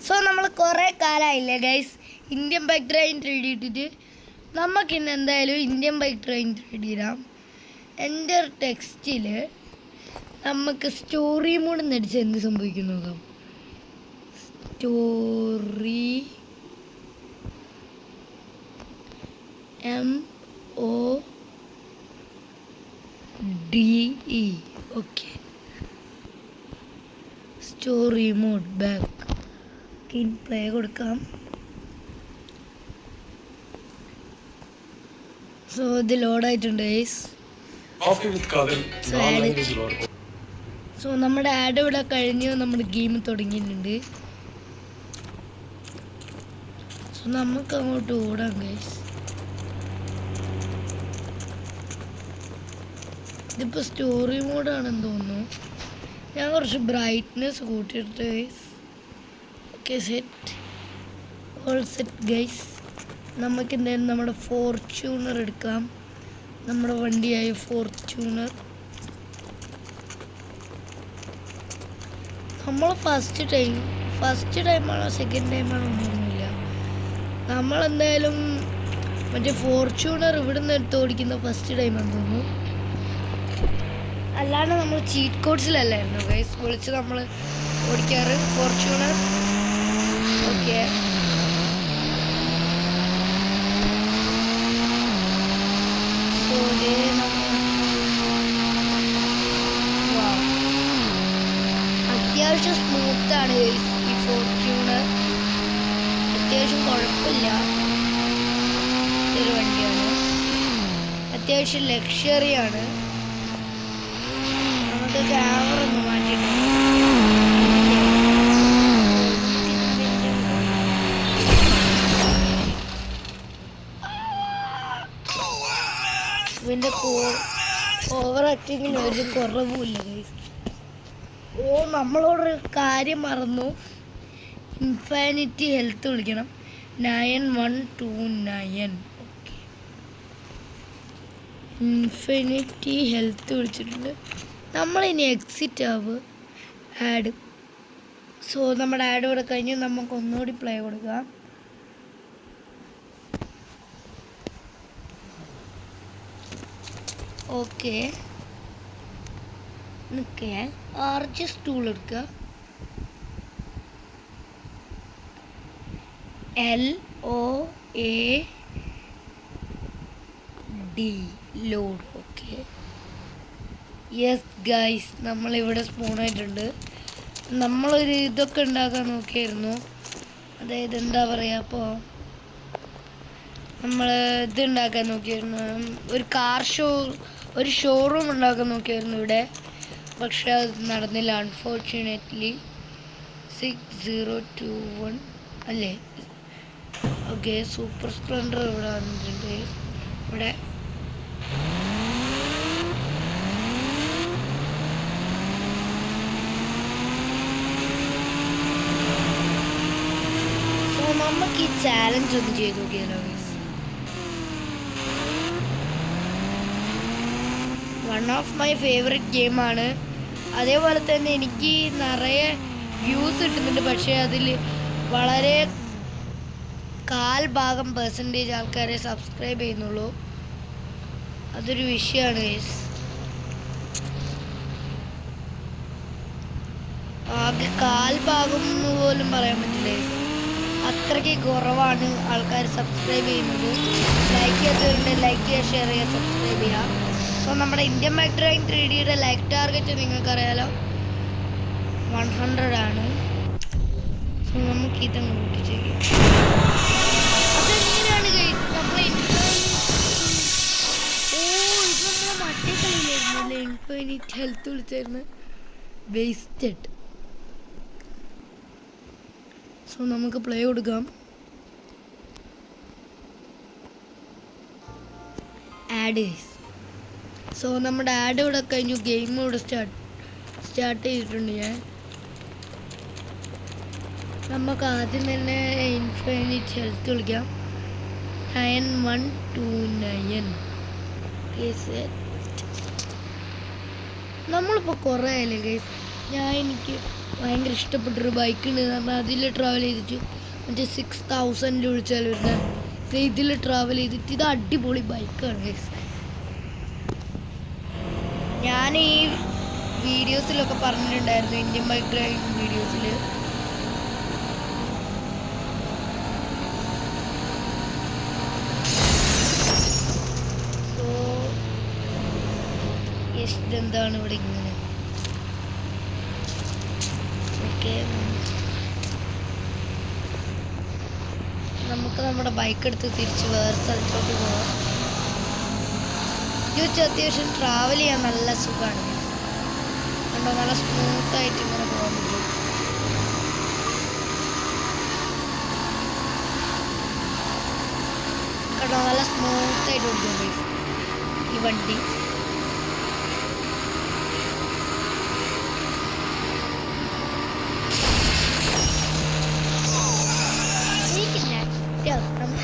So നമ്മൾ കുറേ കാലമായില്ലേ guys Indian bike train 3D ഇട്ടിട്ട്. നമുക്കിന്ന് എന്തായാലും ഇന്ത്യൻ ബൈക്ക് ട്രെയിൻ 3D ഇടാം. എൻ്റെ ടെക്സ്റ്റിൽ നമുക്ക് സ്റ്റോറി മോഡ് നടിച്ച് എന്ത് സംഭവിക്കും നോക്കാം. Story MODE. Okay, story mode back play കൊടുക്കാം. സോ ഇത് ലോഡായിട്ടുണ്ട് ഗൈസ്. സോ നമ്മുടെ ആഡ് ഇവിടെ കഴിഞ്ഞ് നമ്മുടെ ഗെയിം തുടങ്ങിയിട്ടുണ്ട്. സോ നമുക്ക് അങ്ങോട്ട് ഓടാം ഗൈസ്. ഇതിപ്പോൾ സ്റ്റോറി മോഡാണെന്ന് തോന്നുന്നു. ഞാൻ കുറച്ച് ബ്രൈറ്റ്നെസ് കൂട്ടിയിട്ട് guys. Okay, set, all set guys. നമുക്ക് എന്തായാലും നമ്മുടെ ഫോർച്യൂണർ എടുക്കാം, നമ്മുടെ വണ്ടിയായ ഫോർച്യൂണർ. നമ്മൾ ഫസ്റ്റ് ടൈമാണോ സെക്കൻഡ് ടൈമാണോ ഒന്നുമില്ല. നമ്മളെന്തായാലും മറ്റേ ഫോർച്യൂണർ ഇവിടെ നിന്ന് എടുത്ത് ഓടിക്കുന്ന ഫസ്റ്റ് ടൈമാണെന്ന് തോന്നുന്നു. അല്ലാണ്ട് നമ്മൾ ചീറ്റ് കോഡ്സിലല്ലായിരുന്നു ഗൈസ് വിളിച്ച് നമ്മൾ ഓടിക്കാറ് ഫോർച്യൂണർ. ഓക്കെ, അത്യാവശ്യം സ്മൂത്താണ് ഈ ഫോർച്യൂണർ, അത്യാവശ്യം കുഴപ്പമില്ല. ഇതൊരു വണ്ടിയാണ്, അത്യാവശ്യം ലക്ഷറിയാണ്. നമുക്ക് ക്യാമറ ഒന്ന് മാറ്റിയിട്ടുണ്ട്. ഇതിൻ്റെ ഓവർ ആക്ടിങ്ങിന് ഒരു കുറവുമില്ല ഗൈസ്. ഓ, നമ്മളോടൊരു കാര്യം മറന്നു. ഇൻഫിനിറ്റി ഹെൽത്ത് വിളിക്കണം. 9129. ഓക്കെ, ഇൻഫിനിറ്റി ഹെൽത്ത് വിളിച്ചിട്ടുണ്ട്. നമ്മളിനി എക്സിറ്റ് ആവും ആഡ്. സോ നമ്മുടെ ആഡ് ഇവിടെ കഴിഞ്ഞ് നമുക്ക് ഒന്നുകൂടി പ്ലേ കൊടുക്കാം. ഓക്കെ, നിൽക്കേ ആർജസ് ടൂൾ എടുക്കുക. LOAD load. Okay, yes guys, നമ്മളിവിടെ സ്പൂണായിട്ടുണ്ട്. നമ്മളൊരു ഇതൊക്കെ ഉണ്ടാക്കാൻ നോക്കിയായിരുന്നു. അതായത് എന്താ പറയുക, അപ്പോൾ നമ്മൾ ഇതുണ്ടാക്കാൻ നോക്കിയായിരുന്നു, ഒരു ഷോറൂം ഉണ്ടാക്കാൻ നോക്കിയായിരുന്നു ഇവിടെ. പക്ഷെ അത് നടന്നില്ല അൺഫോർച്ചുനേറ്റ്ലി. 6021 അല്ലേ? ഓക്കെ, സൂപ്പർ സ്പ്ലെൻഡർ ഇവിടെ വന്നിട്ടുണ്ട്. ഇവിടെ സോ നമുക്ക് ഈ ചാലഞ്ച് ഒന്ന് ചെയ്ത് നോക്കിയാലോ. വൺ ഓഫ് മൈ ഫേവറേറ്റ് ഗെയിമാണ്. അതേപോലെ തന്നെ എനിക്ക് നിറയെ വ്യൂസ് കിട്ടുന്നുണ്ട്. പക്ഷേ അതിൽ വളരെ കാൽഭാഗം പെർസെൻറ്റേജ് ആൾക്കാരെ സബ്സ്ക്രൈബ് ചെയ്യുന്നുള്ളൂ. അതൊരു വിഷയമാണ് ഗൈസ്. ആകെ കാൽഭാഗം എന്ന് പോലും പറയാൻ പറ്റില്ല. അത്രയ്ക്ക് കുറവാണ് ആൾക്കാർ സബ്സ്ക്രൈബ് ചെയ്യുന്നത്. ലൈക്ക് ചെയ്യാത്തവരുണ്ട് ലൈക്ക് ചെയ്യുക, ഷെയർ ചെയ്യുക, സബ്സ്ക്രൈബ് ചെയ്യുക. സോ നമ്മുടെ ഇന്ത്യൻ ബൈക്ക് ട്രെയിൻ 3Dയുടെ ലൈക്ക് ടാർഗറ്റ് നിങ്ങൾക്കറിയാലോ, 100 ആണ്. സോ നമുക്ക് ഇതങ്ങ് കൂട്ടി ചെയ്യാം. അതെങ്ങനെയാണ് ഗൈസ് നമ്മളെ ഇത് നമ്മളെ മറ്റേ കളിയിലായിരുന്നല്ലേ ഇൻഫിനിറ്റ് ഹെൽത്ത് വിളിച്ചായിരുന്നു. വേസ്റ്റഡ്. സോ നമുക്ക് പ്ലേ കൊടുക്കാം. ആഡ്. സോ നമ്മുടെ ആഡ് ഇവിടെ കഴിഞ്ഞു. ഗെയിം ഇവിടെ സ്റ്റാർട്ട് ചെയ്തിട്ടുണ്ട് ഞാൻ. നമുക്ക് ആദ്യം തന്നെ ഇൻഫിനിറ്റ് ഹെൽത്ത് വിളിക്കാം. 9129. നമ്മളിപ്പോൾ കുറേ ആയില്ലേ ഗൈസ്. എനിക്ക് ഭയങ്കര ഇഷ്ടപ്പെട്ടൊരു ബൈക്കുണ്ട് പറഞ്ഞാൽ അതിൽ ട്രാവൽ ചെയ്തിട്ട് മറ്റേ 6000 വിളിച്ചാൽ വരുന്നത് ഇതിൽ ട്രാവൽ ചെയ്തിട്ട് ഇത് അടിപൊളി ബൈക്കാണ് ഗൈസ്. ഞാൻ ഈ വീഡിയോസിലൊക്കെ പറഞ്ഞിട്ടുണ്ടായിരുന്നു, ഇന്ത്യൻ ബൈക്ക് ഡ്രൈവിംഗ് വീഡിയോസിൽ. ഇതെന്താണ് ഇവിടെ ഇങ്ങനെ? ഓക്കെ, നമുക്ക് നമ്മുടെ ബൈക്ക് എടുത്ത് തിരിച്ച് വേറെ സ്ഥലത്തോട്ട് പോകാം. ഇത് വെച്ച് അത്യാവശ്യം ട്രാവൽ ചെയ്യാൻ നല്ല സുഖമാണ് കണ്ടോ, നല്ല സ്മൂത്തായിട്ട് ഇങ്ങനെ പോകാൻ പറ്റും. കണ്ടോ, നല്ല സ്മൂത്തായിട്ട് ഓടിക്കും ഈ വണ്ടി.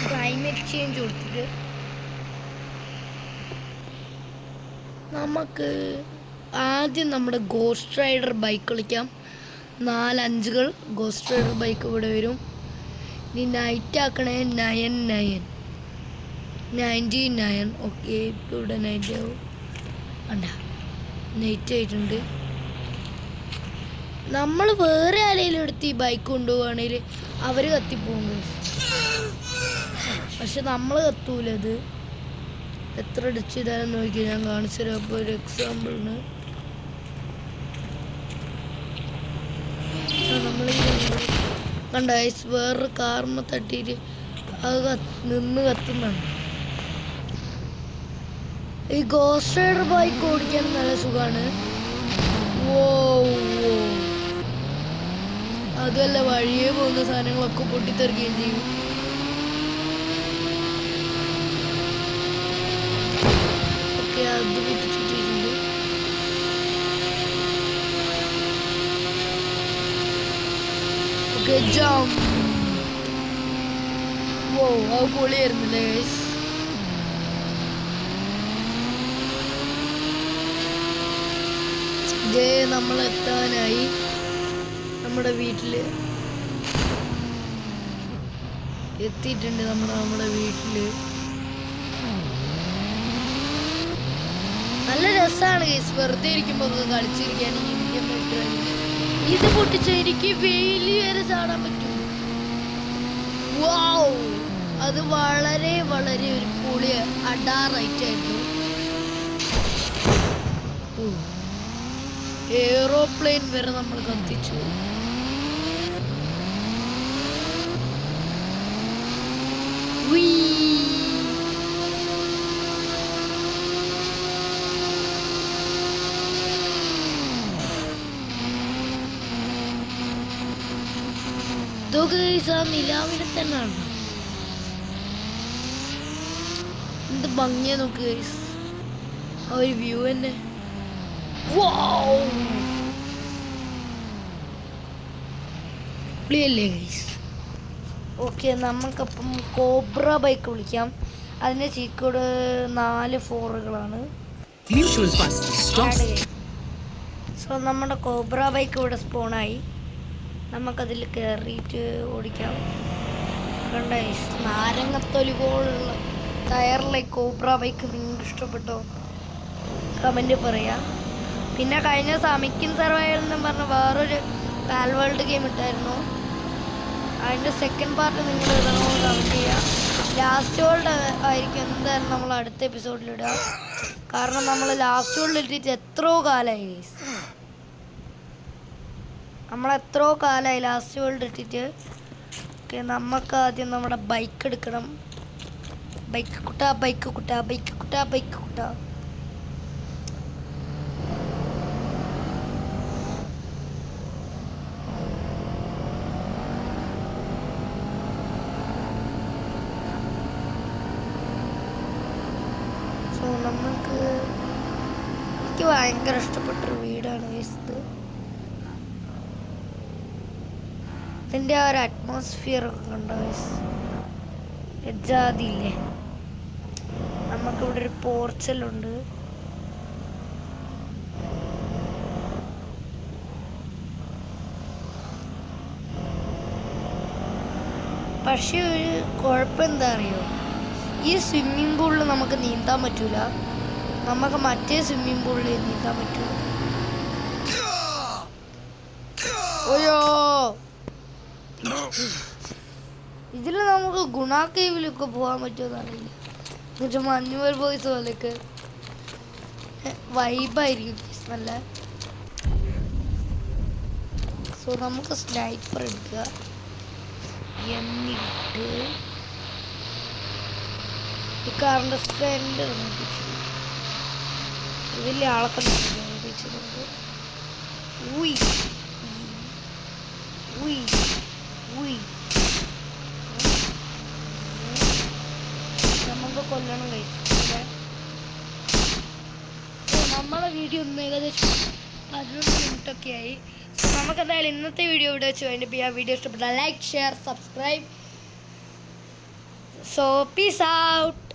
ക്ലൈമറ്റ് ചേഞ്ച് കൊടുത്തിട്ട് നമുക്ക് ആദ്യം നമ്മുടെ ഗോസ്റ്റ് റൈഡർ ബൈക്ക് കളിക്കാം. 4-5 ഗോസ്റ്റ് റൈഡർ ബൈക്ക് ഇവിടെ വരും. ഇനി നൈറ്റ് ആക്കണേ 99. ഓക്കെ, ഇപ്പോൾ ഇവിടെ നൈറ്റ് ആവും. വേണ്ട, നൈറ്റ് ആയിട്ടുണ്ട്. നമ്മൾ വേറെ ആരെങ്കിലും എടുത്ത് ഈ ബൈക്ക് കൊണ്ടുപോവുകയാണെങ്കിൽ അവർ കത്തിപ്പോകും. പക്ഷെ നമ്മൾ കത്തൂലത്. എത്ര അടിച്ച് ചെയ്താലും നോക്കി ഞാൻ കാണിച്ചു തരാം. അപ്പോൾ ഒരു എക്സാമ്പിളിന് നമ്മൾ കണ്ട ഐസ് വേറൊരു കാർമ തട്ടിയിട്ട് അത് നിന്ന് കത്തുന്നതാണ്. ഈ ഗോസ്റ്റ് റൈഡർ ബൈക്ക് ഓടിക്കാൻ നല്ല സുഖമാണ്. അതല്ല, വഴിയെ പോകുന്ന സാധനങ്ങളൊക്കെ പൊട്ടിത്തെറിക്കുകയും ചെയ്യും. അത് പൊട്ടിച്ചിട്ടുണ്ട്. Okay, jump. അത് പൊളിയായിരുന്നല്ലേ ഗൈസ്. ഇതേ നമ്മൾ എത്താനായി നമ്മുടെ വീട്ടില് എത്തിയിട്ടുണ്ട്. നമ്മുടെ വീട്ടില് നല്ല രസമാണ് ഗൈസ്, വെറുതെ ഇരിക്കുമ്പോൾ ഒക്കെ കളിച്ചിരിക്കാൻ. ഇന്ത്യൻ ബൈക്ക് ഡ്രൈവിംഗ് ഇത് പൊട്ടിച്ച എനിക്ക് വെയില് വരെ ചാടാൻ പറ്റും. അത് വളരെ വളരെ ഒരു പൊളി അഡാറായിട്ടായിരുന്നു. എയ്റോപ്ലെയിൻ വരെ നമ്മൾ കത്തിച്ചു. നിലാവിനെ തന്നെയാണ്. എന്ത് ഭംഗിയാ നോക്ക് ഗൈസ്, ആ ഒരു വ്യൂ തന്നെ. പൊളിയല്ലേ ഗൈസ്. ഓക്കെ, നമുക്കപ്പം കോബ്ര ബൈക്ക് വിളിക്കാം. അതിൻ്റെ ചീക്കോട് 4 4കളാണ്. സോ നമ്മുടെ കോബ്ര ബൈക്ക് ഇവിടെ സ്പോണായി. നമുക്കതിൽ കയറിയിട്ട് ഓടിക്കാം. കണ്ട നാരങ്ങത്തൊലി പോലുള്ള ടയറിലെ കോബ്ര ബൈക്ക് നിങ്ങൾക്ക് ഇഷ്ടപ്പെട്ടോ? കമൻറ്റ് പറയാം. പിന്നെ കഴിഞ്ഞ സമിക്കിൻ സർവൈവൽ എന്നും പറഞ്ഞ വേറൊരു പാൽ വേൾഡ് ഗെയിം ഇട്ടായിരുന്നു. അതിൻ്റെ സെക്കൻഡ് പാർട്ട് നിങ്ങൾ ഇടണോ കമൻറ്റ് ചെയ്യുക. ലാസ്റ്റ് വേൾഡ് ആയിരിക്കും എന്തായാലും നമ്മൾ അടുത്ത എപ്പിസോഡിലിടുക. കാരണം നമ്മൾ ലാസ്റ്റ് വേൾഡ് ഇട്ടിട്ട് എത്രയോ കാലമായി ഗൈസ്. നമ്മളെത്രയോ കാലമായി ലാസ്റ്റ് വേൾഡ് ഇട്ടിട്ട്. ഓക്കെ, നമുക്ക് ആദ്യം നമ്മുടെ ബൈക്ക് എടുക്കണം. ബൈക്ക് കുട്ടാ. സോ എനിക്ക് ഭയങ്കര ഇഷ്ടപ്പെട്ടൊരു വീടാണ് ഇത്. ഇതിൻ്റെ ആ ഒരു അറ്റ്മോസ്ഫിയർ ഒക്കെ കണ്ടോ ജാതിയില്ലേ. നമുക്കിവിടെ ഒരു പോർച്ചലുണ്ട്. പക്ഷെ ഒരു കുഴപ്പം എന്താ അറിയോ, ഈ സ്വിമ്മിംഗ് പൂളിൽ നമുക്ക് നീന്താൻ പറ്റൂല, നമുക്ക് മറ്റേ സ്വിമ്മിംഗ് പൂളിൽ നീന്താൻ പറ്റൂ. ഓയോ, ഇതിൽ നമുക്ക് ഗുണ കേവിലൊക്കെ പോകാൻ പറ്റുമെന്ന് അറിയില്ല. എന്നിട്ട് മഞ്ഞുമൽ ബോയ്സ് പോലെയൊക്കെ വൈബായിരിക്കും നല്ല. സോ നമുക്ക് സ്നൈപ്പർ എടുക്കുക, എന്നിട്ട് ഈ കാറിൻ്റെ സെൻറ്റർ നോക്കിച്ചു വലിയ ആളൊക്കെ നോക്കിച്ചിട്ടുണ്ട്. ഉയ് ഉയ് ഉയ് നമുക്ക് കൊല്ലണം കഴിച്ചു. നമ്മളെ വീഡിയോ ഒന്ന് ഏകദേശം 11 മിനിറ്റൊക്കെ ആയി. സോ നമുക്കെന്തായാലും ഇന്നത്തെ വീഡിയോ ഇവിടെ വെച്ച് അതിൻ്റെ വീഡിയോ ഇഷ്ടപ്പെട്ടാൽ like, share, subscribe. So peace out.